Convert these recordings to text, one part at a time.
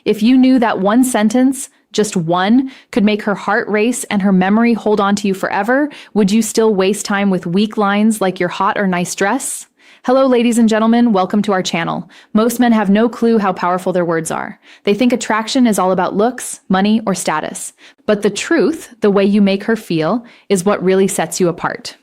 If you knew that one sentence, just one, could make her heart race and her memory hold on to you forever, would you still waste time with weak lines like "you're hot" or "nice dress"? Hello, ladies and gentlemen, welcome to our channel. Most men have no clue how powerful their words are. They think attraction is all about looks, money, or status. But the truth, the way you make her feel, is what really sets you apart.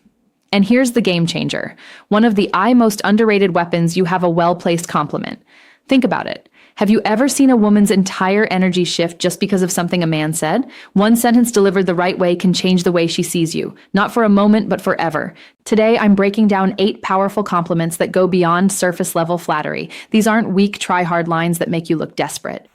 And here's the game changer. One of the most underrated weapons: you have a well-placed compliment. Think about it. Have you ever seen a woman's entire energy shift just because of something a man said? One sentence delivered the right way can change the way she sees you, not for a moment, but forever. Today, I'm breaking down 8 powerful compliments that go beyond surface-level flattery. These aren't weak, try-hard lines that make you look desperate.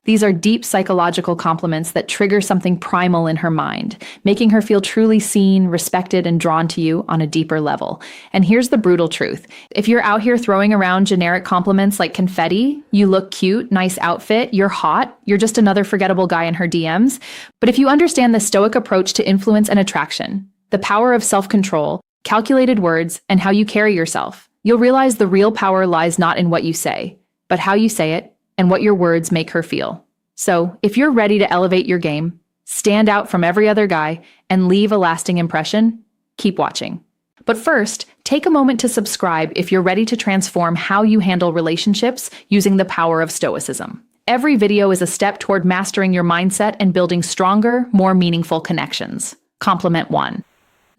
These are deep psychological compliments that trigger something primal in her mind, making her feel truly seen, respected, and drawn to you on a deeper level. And here's the brutal truth. If you're out here throwing around generic compliments like confetti, "you look cute," "nice outfit," "you're hot," you're just another forgettable guy in her DMs. But if you understand the Stoic approach to influence and attraction, the power of self-control, calculated words, and how you carry yourself, you'll realize the real power lies not in what you say, but how you say it and what your words make her feel. So, if you're ready to elevate your game, stand out from every other guy, and leave a lasting impression, keep watching. But first, take a moment to subscribe if you're ready to transform how you handle relationships using the power of Stoicism. Every video is a step toward mastering your mindset and building stronger, more meaningful connections. Compliment 1.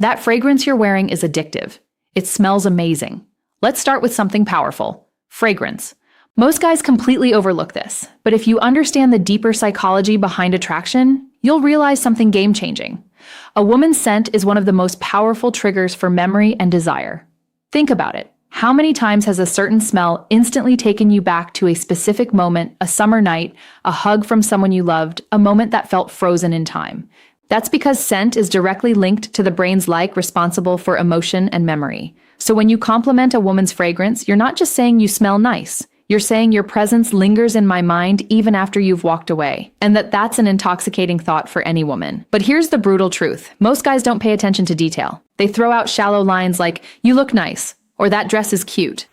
That fragrance you're wearing is addictive. It smells amazing. Let's start with something powerful: fragrance. Most guys completely overlook this, but if you understand the deeper psychology behind attraction, you'll realize something game-changing. A woman's scent is one of the most powerful triggers for memory and desire. Think about it. How many times has a certain smell instantly taken you back to a specific moment, a summer night, a hug from someone you loved, a moment that felt frozen in time? That's because scent is directly linked to the brain's responsible for emotion and memory. So when you compliment a woman's fragrance, you're not just saying you smell nice. You're saying your presence lingers in my mind even after you've walked away, and that's an intoxicating thought for any woman. But here's the brutal truth. Most guys don't pay attention to detail. They throw out shallow lines like, "you look nice," or "that dress is cute."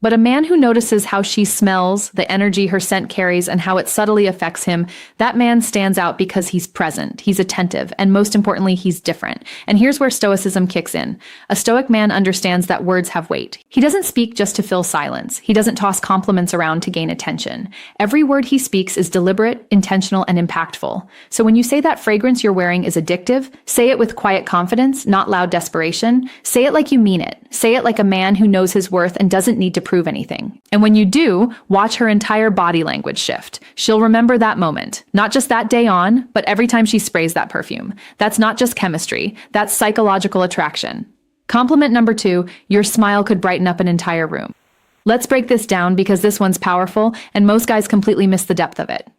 But a man who notices how she smells, the energy her scent carries, and how it subtly affects him, that man stands out because he's present, he's attentive, and most importantly, he's different. And here's where Stoicism kicks in. A Stoic man understands that words have weight. He doesn't speak just to fill silence. He doesn't toss compliments around to gain attention. Every word he speaks is deliberate, intentional, and impactful. So when you say that fragrance you're wearing is addictive, say it with quiet confidence, not loud desperation. Say it like you mean it. Say it like a man who knows his worth and doesn't need to prove anything. And when you do, watch her entire body language shift. She'll remember that moment, not just that day on, but every time she sprays that perfume. That's not just chemistry, that's psychological attraction. Compliment number 2, your smile could brighten up an entire room. Let's break this down because this one's powerful and most guys completely miss the depth of it.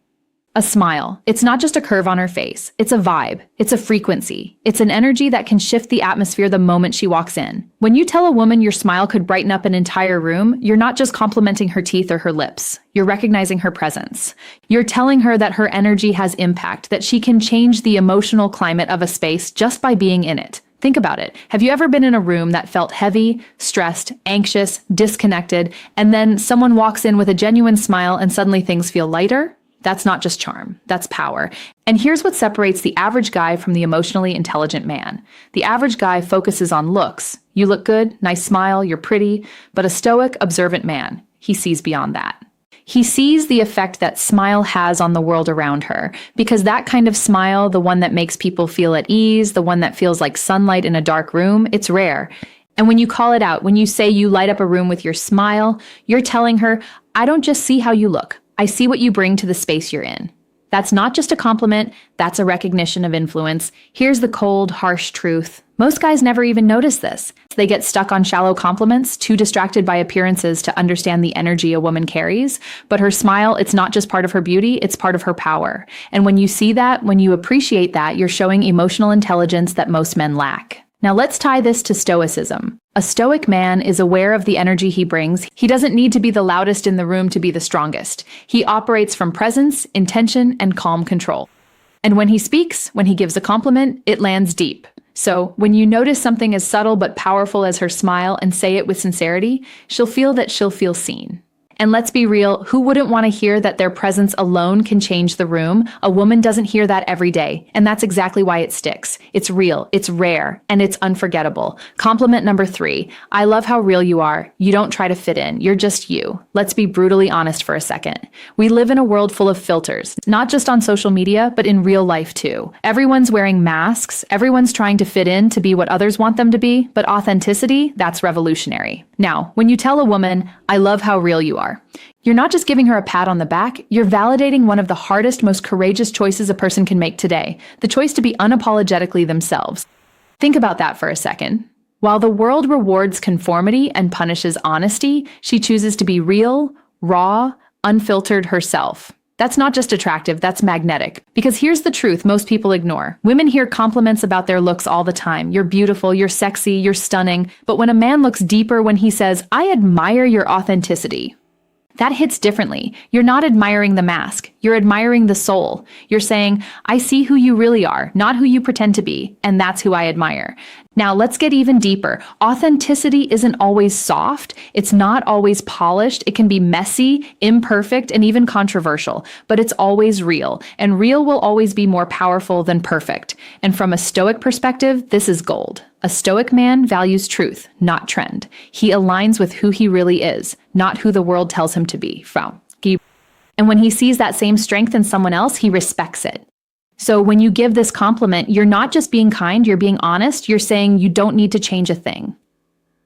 A smile. It's not just a curve on her face. It's a vibe. It's a frequency. It's an energy that can shift the atmosphere the moment she walks in. When you tell a woman your smile could brighten up an entire room, you're not just complimenting her teeth or her lips. You're recognizing her presence. You're telling her that her energy has impact, that she can change the emotional climate of a space just by being in it. Think about it. Have you ever been in a room that felt heavy, stressed, anxious, disconnected, and then someone walks in with a genuine smile and suddenly things feel lighter? That's not just charm, that's power. And here's what separates the average guy from the emotionally intelligent man. The average guy focuses on looks. You look good, nice smile, you're pretty. But a Stoic, observant man, he sees beyond that. He sees the effect that smile has on the world around her, because that kind of smile, the one that makes people feel at ease, the one that feels like sunlight in a dark room, it's rare. And when you call it out, when you say you light up a room with your smile, you're telling her, I don't just see how you look. I see what you bring to the space you're in. That's not just a compliment, that's a recognition of influence. Here's the cold, harsh truth. Most guys never even notice this. They get stuck on shallow compliments, too distracted by appearances to understand the energy a woman carries. But her smile, it's not just part of her beauty, it's part of her power. And when you see that, when you appreciate that, you're showing emotional intelligence that most men lack. Now let's tie this to Stoicism. A Stoic man is aware of the energy he brings. He doesn't need to be the loudest in the room to be the strongest. He operates from presence, intention, and calm control. And when he speaks, when he gives a compliment, it lands deep. So when you notice something as subtle but powerful as her smile and say it with sincerity, she'll feel seen. And let's be real, who wouldn't want to hear that their presence alone can change the room? A woman doesn't hear that every day, and that's exactly why it sticks. It's real, it's rare, and it's unforgettable. Compliment number 3. I love how real you are. You don't try to fit in. You're just you. Let's be brutally honest for a second. We live in a world full of filters, not just on social media, but in real life too. Everyone's wearing masks. Everyone's trying to fit in to be what others want them to be, but authenticity, that's revolutionary. Now, when you tell a woman, I love how real you are, you're not just giving her a pat on the back, you're validating one of the hardest, most courageous choices a person can make today, the choice to be unapologetically themselves. Think about that for a second. While the world rewards conformity and punishes honesty, she chooses to be real, raw, unfiltered herself. That's not just attractive, that's magnetic. Because here's the truth most people ignore. Women hear compliments about their looks all the time. You're beautiful, you're sexy, you're stunning. But when a man looks deeper when he says, I admire your authenticity, that hits differently. You're not admiring the mask. You're admiring the soul. You're saying, I see who you really are, not who you pretend to be, and that's who I admire. Now, let's get even deeper. Authenticity isn't always soft. It's not always polished. It can be messy, imperfect, and even controversial, but it's always real. And real will always be more powerful than perfect. And from a Stoic perspective, this is gold. A Stoic man values truth, not trend. He aligns with who he really is, not who the world tells him to be. And when he sees that same strength in someone else, he respects it. So when you give this compliment, you're not just being kind, you're being honest, you're saying you don't need to change a thing.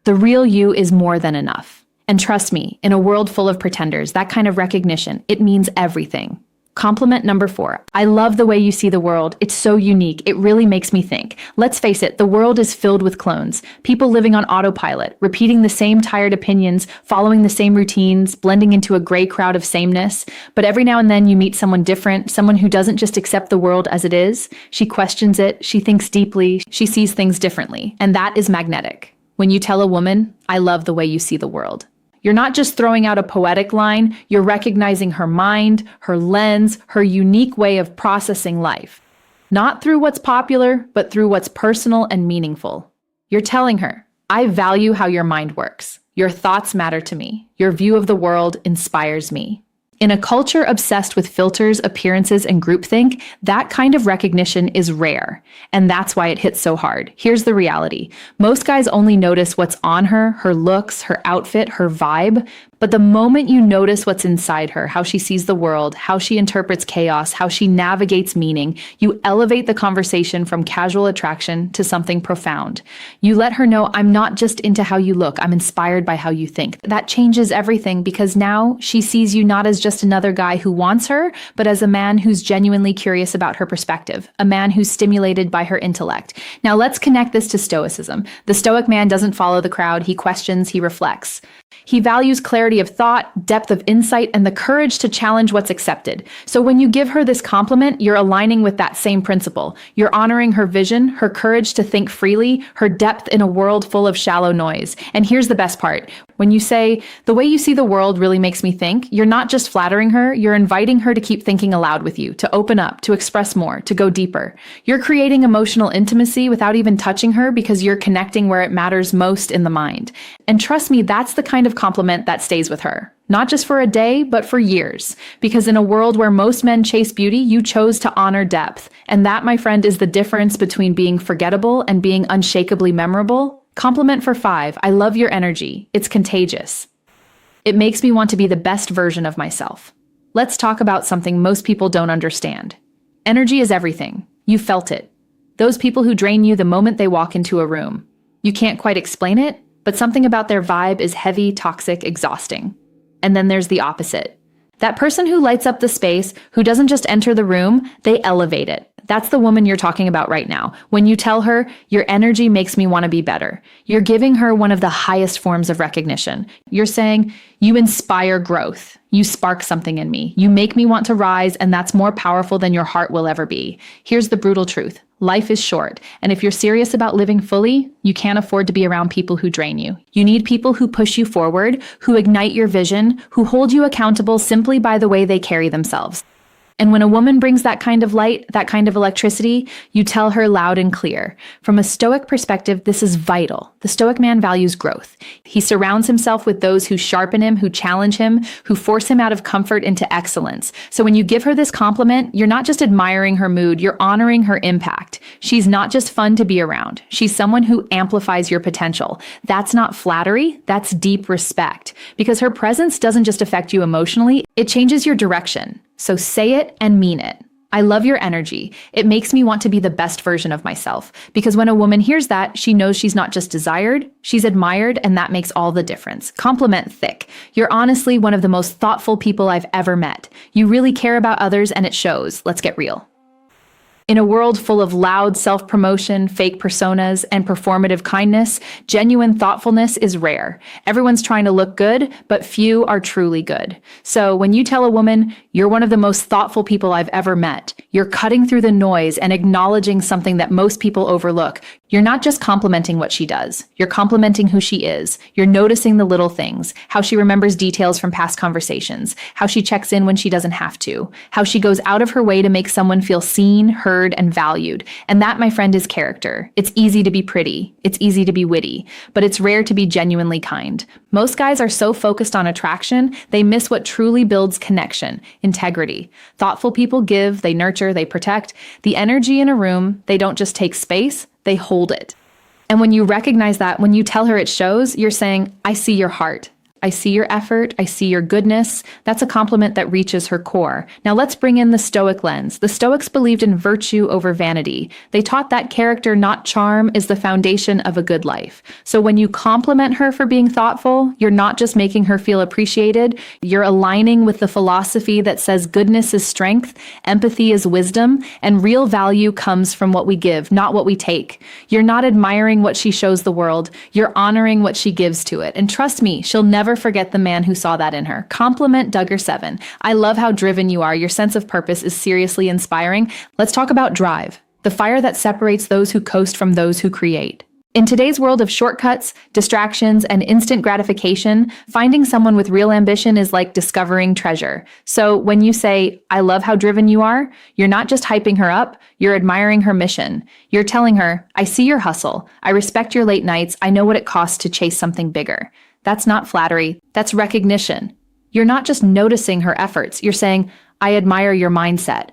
The real you is more than enough. And trust me, in a world full of pretenders, that kind of recognition, it means everything. Compliment number 4. I love the way you see the world. It's so unique. It really makes me think. Let's face it, the world is filled with clones. People living on autopilot, repeating the same tired opinions, following the same routines, blending into a gray crowd of sameness. But every now and then you meet someone different, someone who doesn't just accept the world as it is. She questions it. She thinks deeply. She sees things differently. And that is magnetic. When you tell a woman, I love the way you see the world, you're not just throwing out a poetic line, you're recognizing her mind, her lens, her unique way of processing life. Not through what's popular, but through what's personal and meaningful. You're telling her, I value how your mind works. Your thoughts matter to me. Your view of the world inspires me. In a culture obsessed with filters, appearances, and groupthink, that kind of recognition is rare. And that's why it hits so hard. Here's the reality. Most guys only notice what's on her, her looks, her outfit, her vibe. But the moment you notice what's inside her, how she sees the world, how she interprets chaos, how she navigates meaning, you elevate the conversation from casual attraction to something profound. You let her know, I'm not just into how you look, I'm inspired by how you think. That changes everything because now she sees you not as just another guy who wants her, but as a man who's genuinely curious about her perspective, a man who's stimulated by her intellect. Now let's connect this to Stoicism. The Stoic man doesn't follow the crowd, he questions, he reflects. He values clarity of thought, depth of insight, and the courage to challenge what's accepted. So when you give her this compliment, you're aligning with that same principle. You're honoring her vision, her courage to think freely, her depth in a world full of shallow noise. And here's the best part. When you say, the way you see the world really makes me think, you're not just flattering her, you're inviting her to keep thinking aloud with you, to open up, to express more, to go deeper. You're creating emotional intimacy without even touching her because you're connecting where it matters most in the mind. And trust me, that's the kind of compliment that stays with her. Not just for a day, but for years. Because in a world where most men chase beauty, you chose to honor depth. And that, my friend, is the difference between being forgettable and being unshakably memorable. Compliment for 5. I love your energy. It's contagious. It makes me want to be the best version of myself. Let's talk about something most people don't understand. Energy is everything. You felt it. Those people who drain you the moment they walk into a room. You can't quite explain it, but something about their vibe is heavy, toxic, exhausting. And then there's the opposite. That person who lights up the space, who doesn't just enter the room, they elevate it. That's the woman you're talking about right now. When you tell her, your energy makes me want to be better, you're giving her one of the highest forms of recognition. You're saying, you inspire growth. You spark something in me. You make me want to rise, and that's more powerful than your heart will ever be. Here's the brutal truth. Life is short, and if you're serious about living fully, you can't afford to be around people who drain you. You need people who push you forward, who ignite your vision, who hold you accountable simply by the way they carry themselves. And when a woman brings that kind of light, that kind of electricity, you tell her loud and clear. From a Stoic perspective, this is vital. The Stoic man values growth. He surrounds himself with those who sharpen him, who challenge him, who force him out of comfort into excellence. So when you give her this compliment, you're not just admiring her mood, you're honoring her impact. She's not just fun to be around. She's someone who amplifies your potential. That's not flattery, that's deep respect. Because her presence doesn't just affect you emotionally, it changes your direction. So say it and mean it. I love your energy. It makes me want to be the best version of myself. Because when a woman hears that, she knows she's not just desired, she's admired, and that makes all the difference. Compliment thick. You're honestly one of the most thoughtful people I've ever met. You really care about others and it shows. Let's get real. In a world full of loud self-promotion, fake personas, and performative kindness, genuine thoughtfulness is rare. Everyone's trying to look good, but few are truly good. So when you tell a woman, you're one of the most thoughtful people I've ever met, you're cutting through the noise and acknowledging something that most people overlook. You're not just complimenting what she does. You're complimenting who she is. You're noticing the little things, how she remembers details from past conversations, how she checks in when she doesn't have to, how she goes out of her way to make someone feel seen, heard, and valued. And that, my friend, is character. It's easy to be pretty. It's easy to be witty, but it's rare to be genuinely kind. Most guys are so focused on attraction, they miss what truly builds connection, integrity. Thoughtful people give, they nurture, they protect. The energy in a room, they don't just take space, they hold it. And when you recognize that, when you tell her it shows, you're saying, I see your heart. I see your effort. I see your goodness. That's a compliment that reaches her core. Now let's bring in the Stoic lens. The Stoics believed in virtue over vanity. They taught that character, not charm, is the foundation of a good life. So when you compliment her for being thoughtful, you're not just making her feel appreciated. You're aligning with the philosophy that says goodness is strength, empathy is wisdom, and real value comes from what we give, not what we take. You're not admiring what she shows the world. You're honoring what she gives to it. And trust me, she'll never forget the man who saw that in her. Compliment Duggar7. I love how driven you are. Your sense of purpose is seriously inspiring. Let's talk about drive, the fire that separates those who coast from those who create. In today's world of shortcuts, distractions, and instant gratification, finding someone with real ambition is like discovering treasure. So when you say, I love how driven you are, you're not just hyping her up, you're admiring her mission. You're telling her, I see your hustle. I respect your late nights. I know what it costs to chase something bigger. That's not flattery, that's recognition. You're not just noticing her efforts, you're saying, I admire your mindset.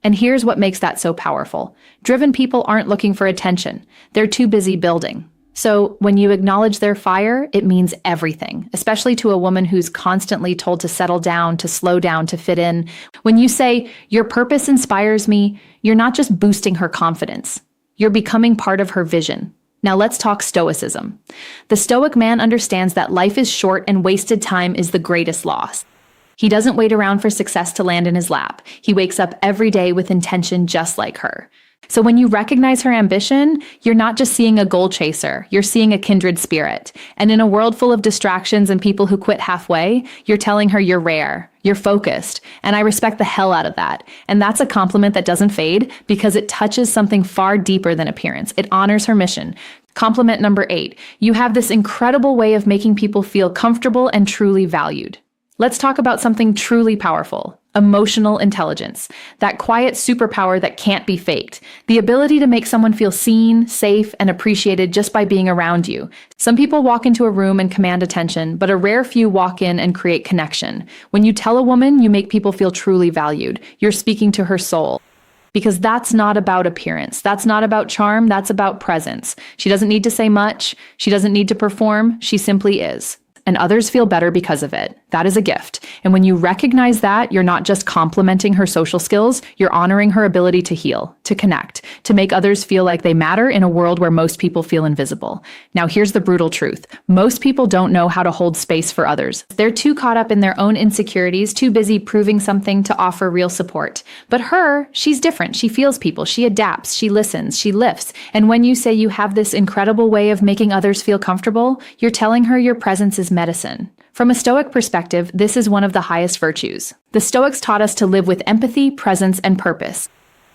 And here's what makes that so powerful. Driven people aren't looking for attention. They're too busy building. So when you acknowledge their fire, it means everything, especially to a woman who's constantly told to settle down, to slow down, to fit in. When you say, your purpose inspires me, you're not just boosting her confidence. You're becoming part of her vision. Now let's talk Stoicism. The Stoic man understands that life is short and wasted time is the greatest loss. He doesn't wait around for success to land in his lap. He wakes up every day with intention just like her. So when you recognize her ambition, you're not just seeing a goal chaser, you're seeing a kindred spirit. And in a world full of distractions and people who quit halfway, you're telling her you're rare, you're focused, and I respect the hell out of that. And that's a compliment that doesn't fade because it touches something far deeper than appearance. It honors her mission. Compliment number 8, you have this incredible way of making people feel comfortable and truly valued. Let's talk about something truly powerful. Emotional intelligence, that quiet superpower that can't be faked, the ability to make someone feel seen, safe, and appreciated just by being around you. Some people walk into a room and command attention, but a rare few walk in and create connection. When you tell a woman, you make people feel truly valued. You're speaking to her soul. Because that's not about appearance. That's not about charm. That's about presence. She doesn't need to say much. She doesn't need to perform. She simply is. And others feel better because of it. That is a gift. And when you recognize that, you're not just complimenting her social skills, you're honoring her ability to heal, to connect, to make others feel like they matter in a world where most people feel invisible. Now, here's the brutal truth. Most people don't know how to hold space for others. They're too caught up in their own insecurities, too busy proving something to offer real support. But her, she's different. She feels people. She adapts. She listens. She lifts. And when you say you have this incredible way of making others feel comfortable, you're telling her your presence is medicine. From a Stoic perspective, this is one of the highest virtues. The Stoics taught us to live with empathy, presence, and purpose.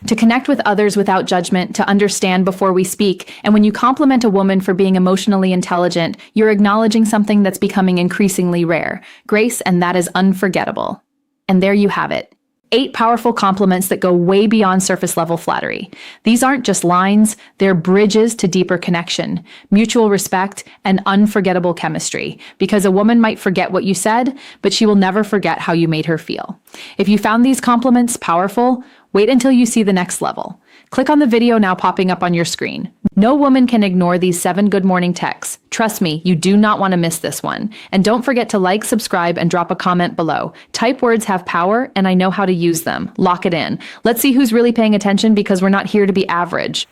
To connect with others without judgment, to understand before we speak. And when you compliment a woman for being emotionally intelligent, you're acknowledging something that's becoming increasingly rare. Grace, and that is unforgettable. And there you have it. 8 powerful compliments that go way beyond surface level flattery. These aren't just lines, they're bridges to deeper connection, mutual respect, and unforgettable chemistry. Because a woman might forget what you said, but she will never forget how you made her feel. If you found these compliments powerful, wait until you see the next level. Click on the video now popping up on your screen. No woman can ignore these 7 good morning texts. Trust me, you do not want to miss this one. And don't forget to like, subscribe, and drop a comment below. Type words have power, and I know how to use them. Lock it in. Let's see who's really paying attention, because we're not here to be average.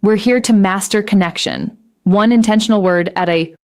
We're here to master connection. One intentional word at a